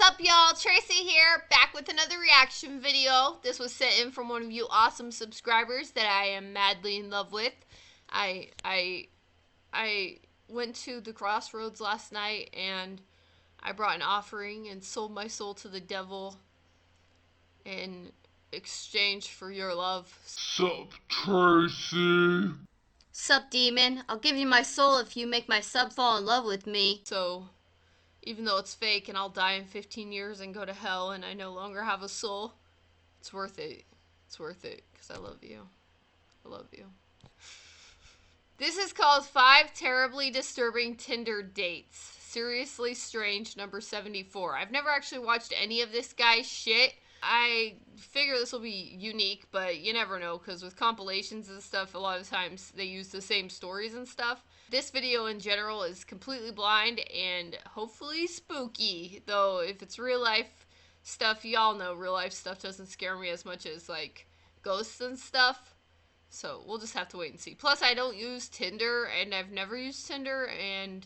Sup y'all, Tracy here, back with another reaction video. This was sent in from one of you awesome subscribers that I am madly in love with. I went to the crossroads last night and I brought an offering and sold my soul to the devil in exchange for your love. Sup, Tracy? Sup, demon. I'll give you my soul if you make my sub fall in love with me. So, even though it's fake and I'll die in 15 years and go to hell and I no longer have a soul, it's worth it. It's worth it because I love you. I love you. This is called 5 Terribly Disturbing Tinder Dates. Seriously Strange number 74. I've never actually watched any of this guy's shit. I figure this will be unique, but you never know because with compilations and stuff, a lot of times they use the same stories and stuff. This video in general is completely blind and hopefully spooky, though if it's real life stuff, y'all know real life stuff doesn't scare me as much as like ghosts and stuff. So we'll just have to wait and see. Plus I don't use Tinder and I've never used Tinder and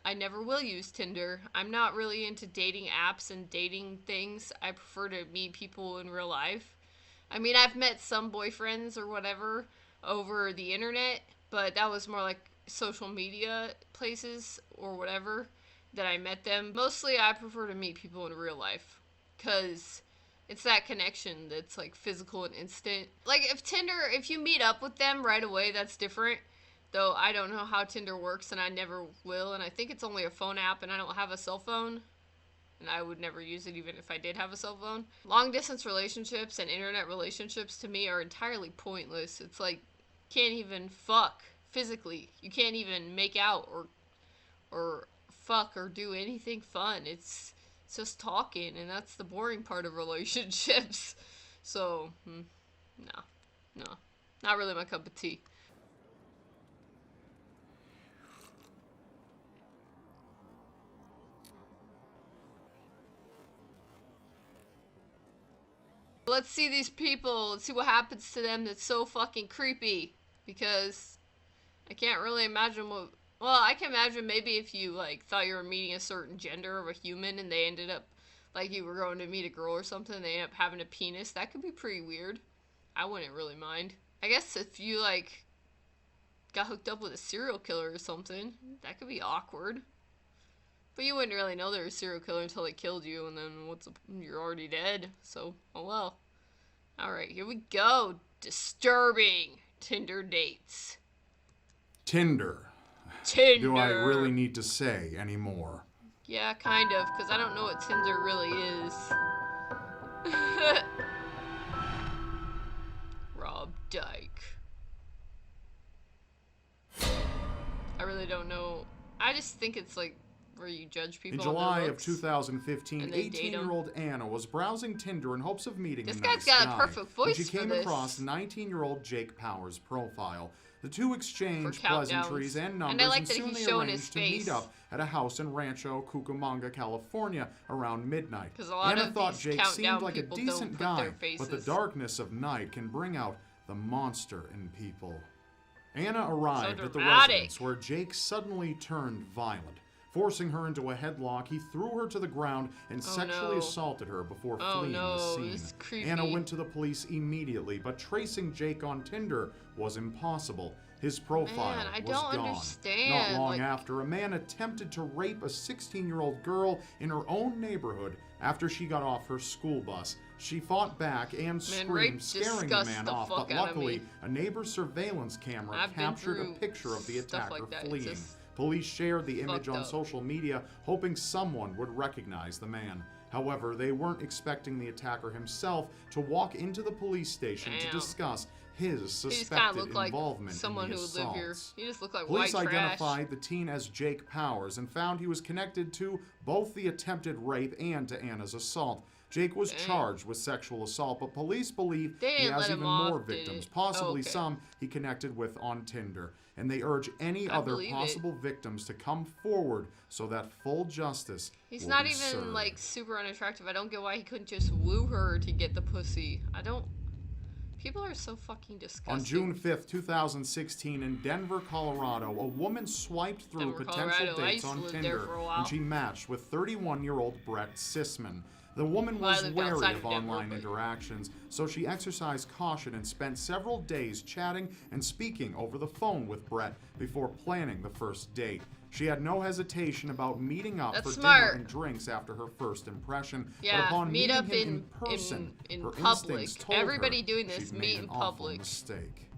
I never will use Tinder. I'm not really into dating apps and dating things. I prefer to meet people in real life. I mean, I've met some boyfriends or whatever over the internet, but that was more like social media places or whatever that I met them. Mostly I prefer to meet people in real life because it's that connection that's like physical and instant. Like if Tinder, if you meet up with them right away, that's different. Though I don't know how Tinder works and I never will, and I think it's only a phone app and I don't have a cell phone. And I would never use it even if I did have a cell phone. Long distance relationships and internet relationships to me are entirely pointless. It's like, can't even fuck physically. You can't even make out or fuck or do anything fun. It's just talking, and that's the boring part of relationships. So, no, not really my cup of tea. Let's see these people. Let's see what happens to them that's so fucking creepy. Because I can't really imagine what... Well, I can imagine maybe if you, like, thought you were meeting a certain gender of a human and they ended up, like, you were going to meet a girl or something and they end up having a penis. That could be pretty weird. I wouldn't really mind. I guess if you, like, got hooked up with a serial killer or something, that could be awkward. But you wouldn't really know they were a serial killer until they killed you, and then you're already dead. So, oh well. Alright, here we go. Disturbing Tinder dates. Tinder. Tinder. Do I really need to say anymore? Yeah, kind of, because I don't know what Tinder really is. Rob Dyke. I really don't know. I just think it's like where you judge people. In July of 2015, 18-year-old Anna was browsing Tinder in hopes of meeting a nice guy. This guy's got a perfect voice when she came across 19-year-old Jake Powers' profile. The two exchanged pleasantries and numbers, and soon they arranged to meet up at a house in Rancho Cucamonga, California, around midnight. Anna thought Jake seemed like a decent guy, but the darkness of night can bring out the monster in people. Anna arrived at the residence where Jake suddenly turned violent. Forcing her into a headlock, he threw her to the ground and sexually assaulted her before fleeing the scene. Anna went to the police immediately, but tracing Jake on Tinder was impossible. His profile was gone. Not long after, a man attempted to rape a 16-year-old girl in her own neighborhood after she got off her school bus. She fought back and screamed, scaring the man off, but luckily, a neighbor's surveillance camera captured a picture of the attacker fleeing. Police shared the image on social media, hoping someone would recognize the man. However, they weren't expecting the attacker himself to walk into the police station to discuss his suspected involvement in the assaults. He just looked like Police white trash. identified the teen as Jake Powers and found he was connected to both the attempted rape and to Anna's assault. Jake was charged with sexual assault, but police believe he has even more victims, possibly some he connected with on Tinder. And they urge any other possible victims to come forward so that full justice will be served. He's not even, like, super unattractive. I don't get why he couldn't just woo her to get the pussy. People are so fucking disgusting. On June 5th, 2016, in Denver, Colorado, a woman swiped through potential dates on Tinder when she matched with 31-year-old Brett Sisman. The woman was wary of online interactions, so she exercised caution and spent several days chatting and speaking over the phone with Brett before planning the first date. She had no hesitation about meeting up for dinner and drinks after her first impression. Yeah, but upon meet meeting up him in person, her public. instincts told Everybody her doing this, she'd meet made in an awful public. mistake.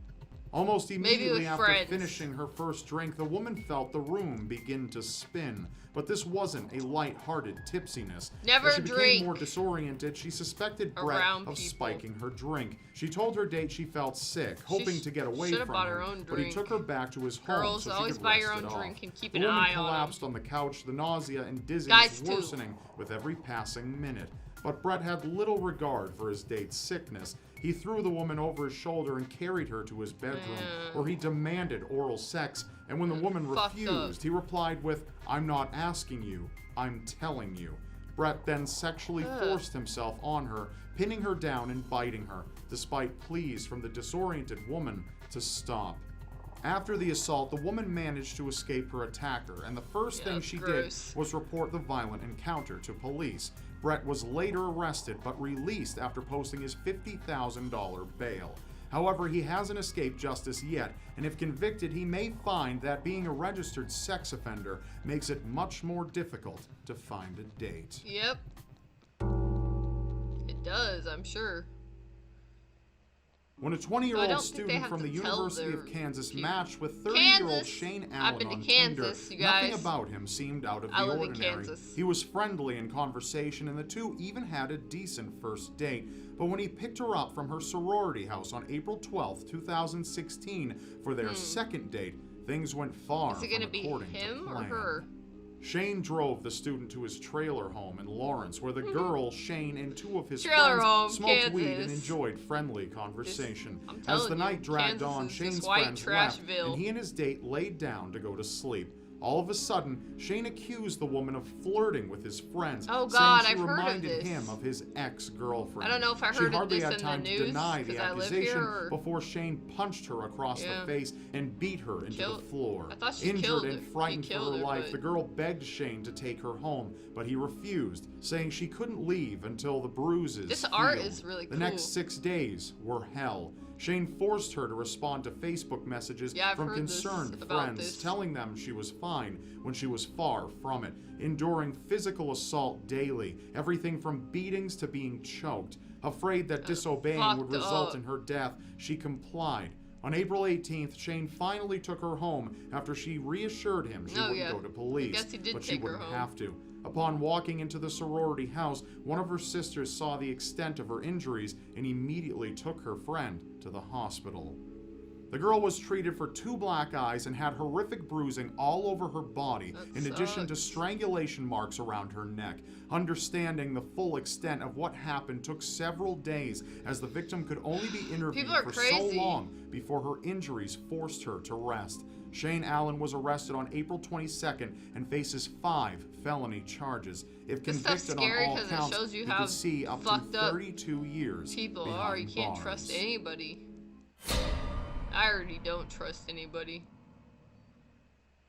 Almost immediately after friends. finishing her first drink, the woman felt the room begin to spin. But this wasn't a light-hearted tipsiness. Never As she drink became more disoriented, she suspected Brett of spiking her drink. She told her date she felt sick, hoping to get away from him, but he took her back to his home so she could buy rest your own it drink off. and keep The an woman eye collapsed on on the couch, the nausea and dizziness Guys, worsening with every passing minute. But Brett had little regard for his date's sickness. He threw the woman over his shoulder and carried her to his bedroom, where he demanded oral sex, and when the woman refused, he replied with, "I'm not asking you, I'm telling you." Brett then sexually forced himself on her, pinning her down and biting her, despite pleas from the disoriented woman to stop. After the assault, the woman managed to escape her attacker, and the first thing she did was report the violent encounter to police. Brett was later arrested but released after posting his $50,000 bail. However, he hasn't escaped justice yet, and if convicted, he may find that being a registered sex offender makes it much more difficult to find a date. Yep. It does, I'm sure. When a 20-year-old student from the University of Kansas matched with 30-year-old Shane Allen on Tinder, nothing about him seemed out of the ordinary. He was friendly in conversation, and the two even had a decent first date. But when he picked her up from her sorority house on April 12, 2016 for their second date, things went far from according to plan. Is it going to be him or her? Shane drove the student to his trailer home in Lawrence, where the girl, Shane, and two of his friends smoked weed and enjoyed friendly conversation. As the night dragged on, Shane's friends left, and he and his date laid down to go to sleep. All of a sudden, Shane accused the woman of flirting with his friends, saying she reminded him of his ex-girlfriend. I don't know if I heard She hardly had time to deny the accusation or... before Shane punched her across the face and beat her into the floor. I thought she Injured and frightened for her life, the girl begged Shane to take her home, but he refused, saying she couldn't leave until the bruises healed. This art is really cool. The next 6 days were hell. Shane forced her to respond to Facebook messages from concerned friends, telling them she was fine when she was far from it, enduring physical assault daily, everything from beatings to being choked. Afraid that disobeying would result in her death, she complied. On April 18th, Shane finally took her home after she reassured him she wouldn't go to police, but she wouldn't have to. Upon walking into the sorority house, one of her sisters saw the extent of her injuries and immediately took her friend to the hospital. The girl was treated for 2 black eyes and had horrific bruising all over her body, in addition to strangulation marks around her neck. Understanding the full extent of what happened took several days, as the victim could only be interviewed for so long before her injuries forced her to rest. Shane Allen was arrested on April 22nd and faces 5 felony charges. If convicted on all counts, he could see up to 32 years people are. You can't trust anybody. I already don't trust anybody.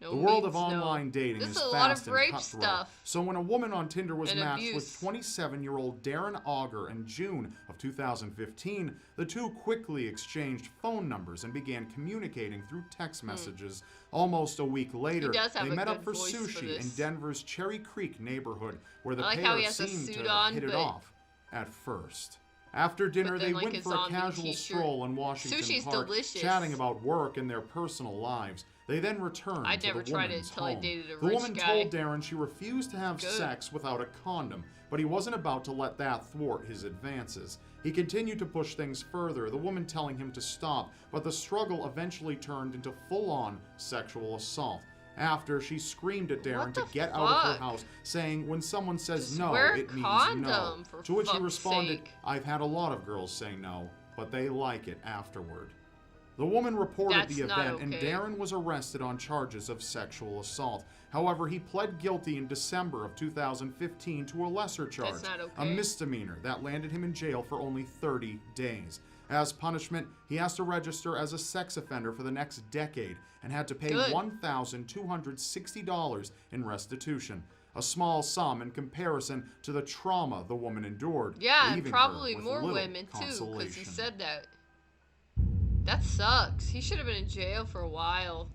The world of online dating is fast and cutthroat. So when a woman on Tinder was matched with 27-year-old Darren Auger in June of 2015, the two quickly exchanged phone numbers and began communicating through text messages. Almost a week later, they met up for sushi in Denver's Cherry Creek neighborhood, where the pair seemed to have hit it off at first. After dinner, they went for a casual stroll in Washington Park, chatting about work and their personal lives. They then returned to the woman's home. The woman told Darren she refused to have sex without a condom, but he wasn't about to let that thwart his advances. He continued to push things further, the woman telling him to stop, but the struggle eventually turned into full-on sexual assault. After, she screamed at Darren to get out of her house, saying, "When someone says no, it means no." To which he responded, "I've had a lot of girls say no, but they like it afterward." The woman reported the event, and Darren was arrested on charges of sexual assault. However, he pled guilty in December of 2015 to a lesser charge, a misdemeanor that landed him in jail for only 30 days. As punishment, he has to register as a sex offender for the next decade and had to pay $1,260 in restitution. A small sum in comparison to the trauma the woman endured, Yeah, and leaving probably her with more little women too, consolation. because he said that. That sucks. He should have been in jail for a while.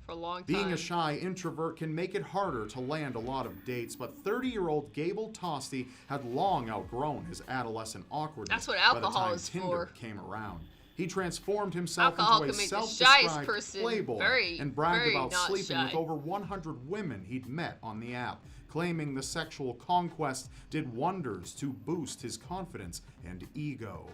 For a long time. Being a shy introvert can make it harder to land a lot of dates, but 30-year-old Gable Tosti had long outgrown his adolescent awkwardness. That's what alcohol by the time is Tinder for. came around. He transformed himself Alcohol into a can make the shyest self-described person playboy and bragged very about not sleeping shy. with over 100 women he'd met on the app, claiming the sexual conquest did wonders to boost his confidence and ego.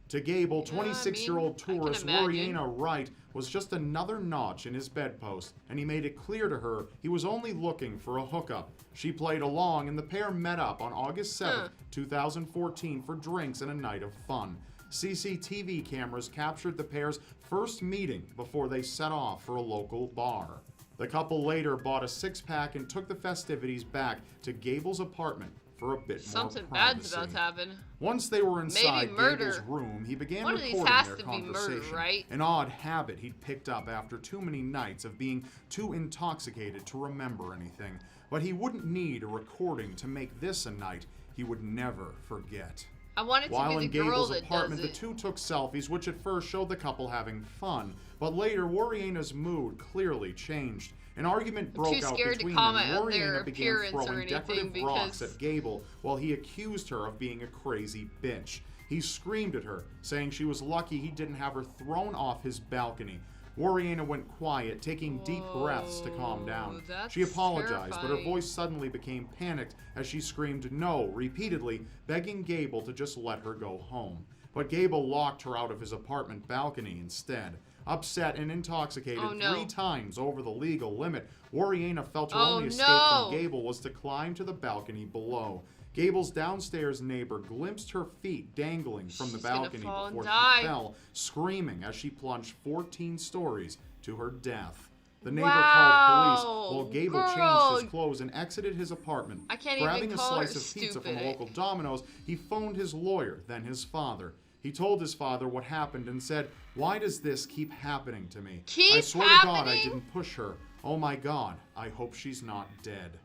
To Gable, 26-year-old tourist Wariana Wright was just another notch in his bedpost, and he made it clear to her he was only looking for a hookup. She played along, and the pair met up on August 7, 2014 for drinks and a night of fun. CCTV cameras captured the pair's first meeting before they set off for a local bar. The couple later bought a six-pack and took the festivities back to Gable's apartment for a bit Something more privacy. bad's about to happen. Once they were inside murder. Gable's room, he began One of these recording has their to be conversation, murder, right? an odd habit he'd picked up after too many nights of being too intoxicated to remember anything. But he wouldn't need a recording to make this a night he would never forget. I want it While to be in the girl Gable's that apartment, does the it. two took selfies, which at first showed the couple having fun. But later, Wariana's mood clearly changed. An argument broke out between them, and Wariana began throwing decorative rocks at Gable while he accused her of being a crazy bitch. He screamed at her, saying she was lucky he didn't have her thrown off his balcony. Wariana went quiet, taking deep breaths to calm down. She apologized, but her voice suddenly became panicked as she screamed no repeatedly, begging Gable to just let her go home. But Gable locked her out of his apartment balcony instead. Upset and intoxicated 3 times over the legal limit, Wariana felt her only escape from Gable was to climb to the balcony below. Gable's downstairs neighbor glimpsed her feet dangling from the balcony before she fell, screaming as she plunged 14 stories to her death. The neighbor called police while Gable changed his clothes and exited his apartment. Grabbing a slice of pizza from a local Domino's, he phoned his lawyer, then his father. He told his father what happened and said, "Why does this keep happening to me? I swear to God I didn't push her. Oh my God, I hope she's not dead."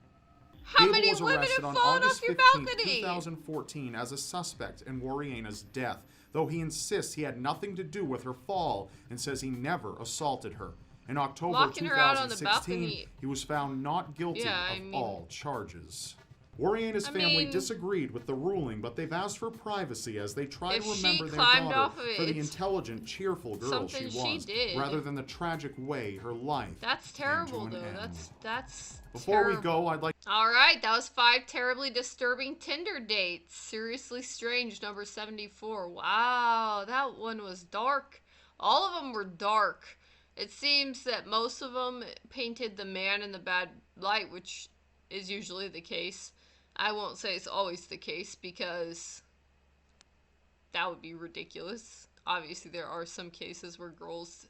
Gable was arrested on August 15, 2014 as a suspect in Wariana's death, though he insists he had nothing to do with her fall and says he never assaulted her. In October 2016, he was found not guilty of all charges. Wariana's family disagreed with the ruling, but they've asked for privacy as they try to remember their daughter for the intelligent, cheerful girl she was, rather than the tragic way her life That's terrible, though. That's Before we go, I'd like... Alright, that was 5 terribly disturbing Tinder dates. Seriously Strange, number 74. Wow, that one was dark. All of them were dark. It seems that most of them painted the man in the bad light, which is usually the case. I won't say it's always the case because that would be ridiculous. Obviously, there are some cases where girls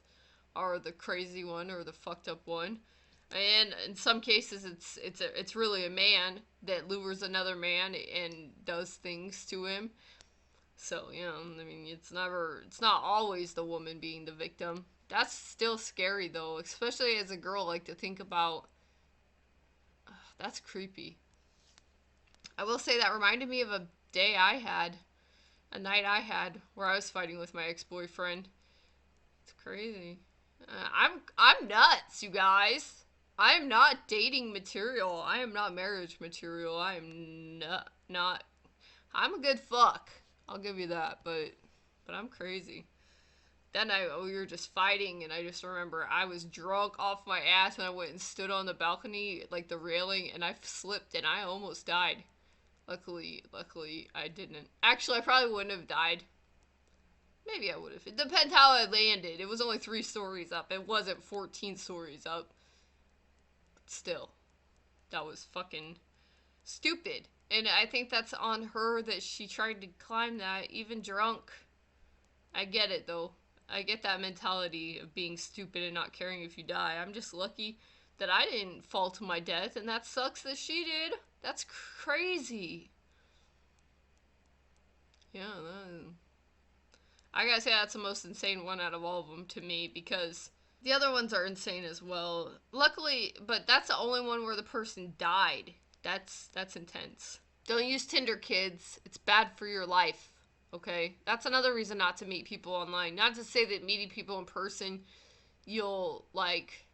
are the crazy one or the fucked up one. And in some cases, it's really a man that lures another man and does things to him. So, you know, I mean, it's not always the woman being the victim. That's still scary, though, especially as a girl, like, to think about. That's creepy. I will say that reminded me of a night I had, where I was fighting with my ex-boyfriend. It's crazy. I'm nuts, you guys. I am not dating material. I am not marriage material. I am not. I'm a good fuck. I'll give you that, but I'm crazy. Then we were just fighting, and I just remember I was drunk off my ass when I went and stood on the balcony, like the railing, and I slipped and I almost died. Luckily, I didn't. Actually, I probably wouldn't have died. Maybe I would have. It depends how I landed. It was only 3 stories up. It wasn't 14 stories up. But still, that was fucking stupid. And I think that's on her that she tried to climb that, even drunk. I get it, though. I get that mentality of being stupid and not caring if you die. I'm just lucky that I didn't fall to my death, and that sucks that she did. That's crazy. Yeah, I gotta say that's the most insane one out of all of them to me, because the other ones are insane as well. Luckily, but that's the only one where the person died. That's intense. Don't use Tinder, kids. It's bad for your life. Okay? That's another reason not to meet people online. Not to say that meeting people in person, you'll, like,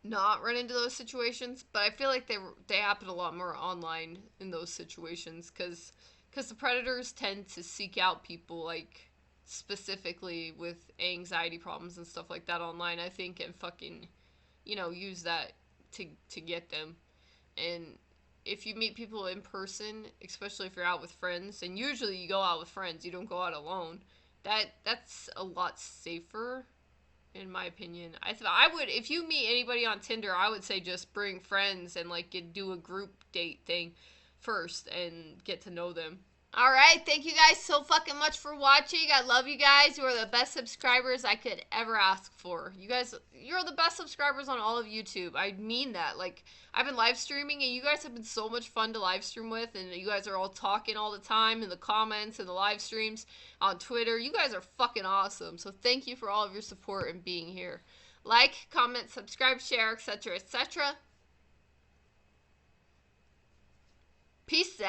not run into those situations, but I feel like they happen a lot more online in those situations, because the predators tend to seek out people, like, specifically with anxiety problems and stuff like that online, I think, and fucking, use that to get them. And if you meet people in person, especially if you're out with friends, and usually you go out with friends, you don't go out alone, that's a lot safer, in my opinion. I would, if you meet anybody on Tinder, I would say just bring friends and, like, do a group date thing first and get to know them. Alright, thank you guys so fucking much for watching. I love you guys. You are the best subscribers I could ever ask for. You guys, you're the best subscribers on all of YouTube. I mean that. Like, I've been live streaming, and you guys have been so much fun to live stream with, and you guys are all talking all the time in the comments and the live streams on Twitter. You guys are fucking awesome. So thank you for all of your support and being here. Like, comment, subscribe, share, etc., etc. Peace out.